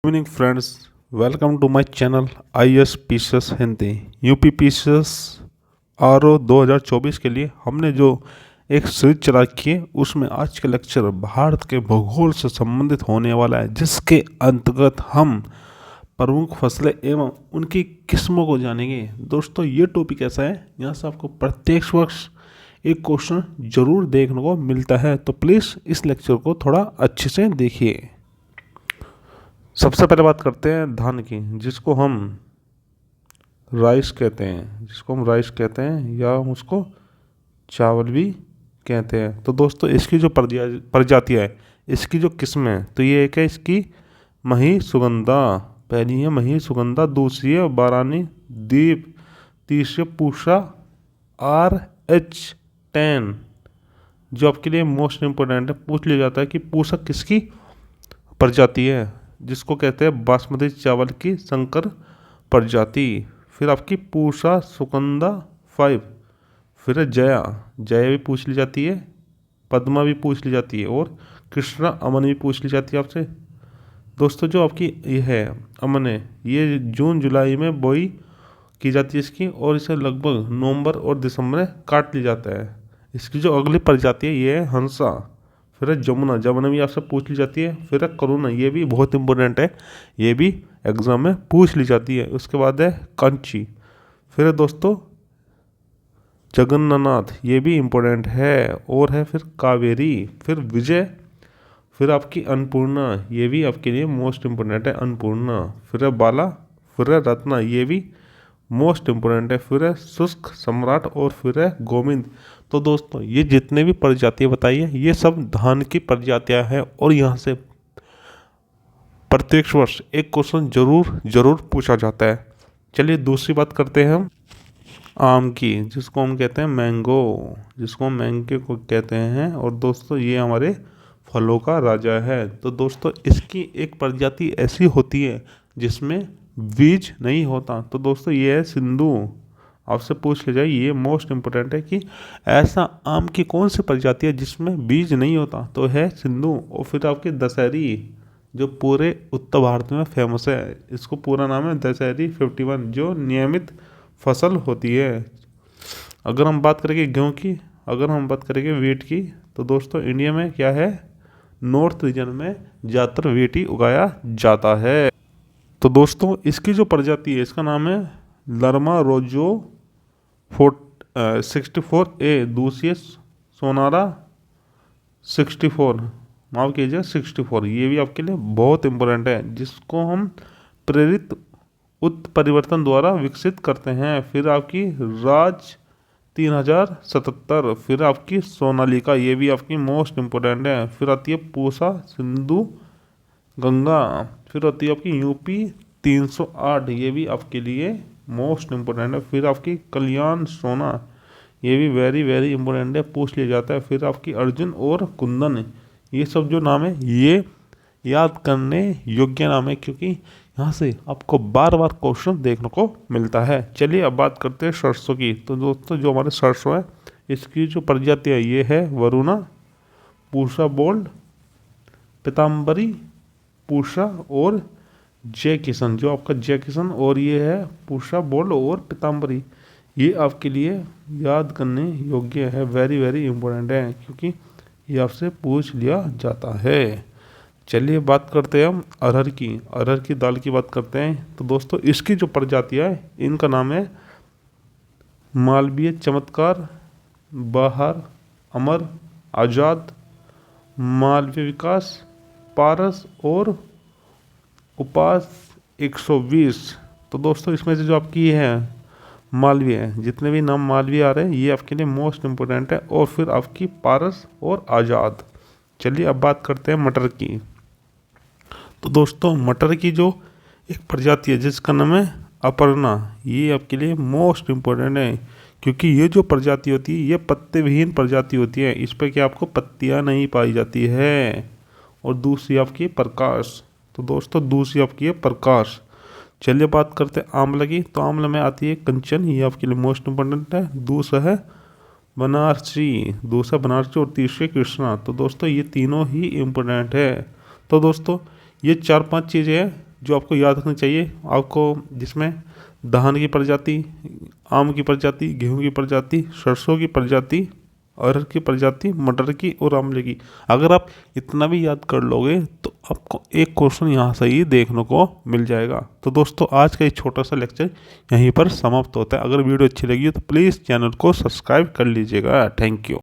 Evening friends, welcome to my channel IAS PCS Hindi. UP PCS RO 2024 के लिए हमने जो एक सीरीज चला रखी है उसमें आज का लेक्चर भारत के भूगोल से संबंधित होने वाला है, जिसके अंतर्गत हम प्रमुख फसलें एवं उनकी किस्मों को जानेंगे। दोस्तों, ये टॉपिक ऐसा है यहाँ से आपको प्रत्येक वर्ष एक क्वेश्चन जरूर देखने को मिलता है, तो प्लीज़ इस लेक्चर को थोड़ा अच्छे से देखिए। सबसे पहले बात करते हैं धान की, जिसको हम राइस कहते हैं या हम उसको चावल भी कहते हैं। तो दोस्तों, इसकी जो प्रजातियाँ है, इसकी जो किस्में हैं, तो ये एक है इसकी मही सुगंधा। पहली है मही सुगंधा, दूसरी है बारानी दीप, तीसरी है पूषा RH10। जो आपके लिए मोस्ट इम्पोर्टेंट है, पूछ लिया जाता है कि पूषा किसकी प्रजाति है, जिसको कहते हैं बासमती चावल की संकर प्रजाति। फिर आपकी पूषा सुगंधा 5, फिर है जया भी पूछ ली जाती है, पद्मा भी पूछ ली जाती है, और कृष्णा अमन भी पूछ ली जाती है आपसे। दोस्तों, जो आपकी ये है अमन है, ये जून जुलाई में बोई की जाती है इसकी, और इसे लगभग नवंबर और दिसंबर में काट लिया जाता है। इसकी जो अगली प्रजाति है ये है हंसा। फिर है जमुना भी आपसे पूछ ली जाती है। फिर है करुणा, ये भी बहुत इंपॉर्टेंट है, ये भी एग्जाम में पूछ ली जाती है। उसके बाद है कंची। फिर है दोस्तों जगन्नाथ, ये भी इम्पोर्टेंट है। और है फिर कावेरी, फिर विजय, फिर आपकी अन्नपूर्णा, ये भी आपके लिए मोस्ट इम्पोर्टेंट है, अन्नपूर्णा। फिर है बाला, फिर है रत्ना, ये भी मोस्ट इम्पोर्टेंट है। फिर है शुष्क सम्राट, और फिर है गोविंद। तो दोस्तों, ये जितने भी प्रजातियाँ बताई है, ये सब धान की प्रजातियाँ हैं, और यहाँ से प्रत्येक वर्ष एक क्वेश्चन जरूर पूछा जाता है। चलिए दूसरी बात करते हैं हम आम की, जिसको हम कहते हैं मैंगो, जिसको हम मैंगो को कहते हैं। और दोस्तों, ये हमारे फलों का राजा है। तो दोस्तों, इसकी एक प्रजाति ऐसी होती है जिसमें बीज नहीं होता। तो दोस्तों, ये है सिंधु। आपसे पूछ लिया जाए, ये मोस्ट इम्पोर्टेंट है कि ऐसा आम की कौन सी प्रजाति है जिसमें बीज नहीं होता, तो है सिंधु। और फिर आपकी दशहरी, जो पूरे उत्तर भारत में फेमस है, इसको पूरा नाम है दशहरी 51, जो नियमित फसल होती है। अगर हम बात करेंगे गेहूँ की, अगर हम बात करेंगे वीट की, तो दोस्तों इंडिया में क्या है, नॉर्थ रीजन में ज़्यादातर वीट ही उगाया जाता है। तो दोस्तों, इसकी जो प्रजाति है, इसका नाम है लरमा रोजो 64A, दूसरी है सोनारा 64, माफ कीजिए 64। ये भी आपके लिए बहुत इंपॉर्टेंट है, जिसको हम प्रेरित उत्परिवर्तन द्वारा विकसित करते हैं। फिर आपकी राज 3077, फिर आपकी सोनालिका, ये भी आपकी मोस्ट इम्पोर्टेंट है। फिर आती है पूसा सिंधु गंगा, फिर आती है आपकी यूपी 308, ये भी आपके लिए मोस्ट इम्पोर्टेंट है। फिर आपकी कल्याण सोना, ये भी वेरी इंपॉर्टेंट है, पूछ लिया जाता है। फिर आपकी अर्जुन और कुंदन, ये सब जो नाम है ये याद करने योग्य नाम है, क्योंकि यहाँ से आपको बार क्वेश्चन देखने को मिलता है। चलिए अब बात करते हैं सरसों की। तो दोस्तों, जो हमारे सरसों है, इसकी जो प्रजाति है ये है वरुणा, पूषा बोल्ड, पीताम्बरी, पूषा और जय किशन, जो आपका जय किशन, और ये है पूषा बोल्ड और पीताम्बरी। ये आपके लिए याद करने योग्य है, वेरी इंपॉर्टेंट है, क्योंकि ये आपसे पूछ लिया जाता है। चलिए बात करते हैं हम अरहर की दाल की बात करते हैं। तो दोस्तों, इसकी जो प्रजातियाँ है, इनका नाम है मालवीय चमत्कार, बहार, अमर, आज़ाद, मालवीय विकास, पारस और उपास 120। तो दोस्तों, इसमें से जो आपकी है मालवीय है, जितने भी नाम मालवीय आ रहे हैं, ये आपके लिए मोस्ट इम्पोर्टेंट है। और फिर आपकी पारस और आज़ाद। चलिए अब बात करते हैं मटर की। तो दोस्तों, मटर की जो एक प्रजाति है जिसका नाम है अपर्णा, ये आपके लिए मोस्ट इम्पोर्टेंट है, क्योंकि ये जो प्रजाति होती है ये पत्ते विहीन प्रजाति होती है, इस पर क्या आपको पत्तियाँ नहीं पाई जाती है। और दूसरी आपकी प्रकाश। तो दोस्तों, दूसरी आपकी है प्रकाश। चलिए बात करते हैं आंवला की। तो आंवला में आती है कंचन, ये आपके लिए मोस्ट इम्पोर्टेंट है। दूसरा है बनारसी, और तीसरी कृष्णा। तो दोस्तों, ये तीनों ही इम्पोर्टेंट है। तो दोस्तों, ये 4-5 चीज़ें हैं जो आपको याद रखनी चाहिए आपको, जिसमें धान की प्रजाति, आम की प्रजाति, गेहूं की प्रजाति, सरसों की प्रजाति, अरहर की प्रजाति, मटर की और आंवले की। अगर आप इतना भी याद कर लोगे तो आपको एक क्वेश्चन यहाँ से ही देखने को मिल जाएगा। तो दोस्तों आज का ये छोटा सा लेक्चर यहीं पर समाप्त होता है। अगर वीडियो अच्छी लगी हो तो प्लीज़ चैनल को सब्सक्राइब कर लीजिएगा। Thank you.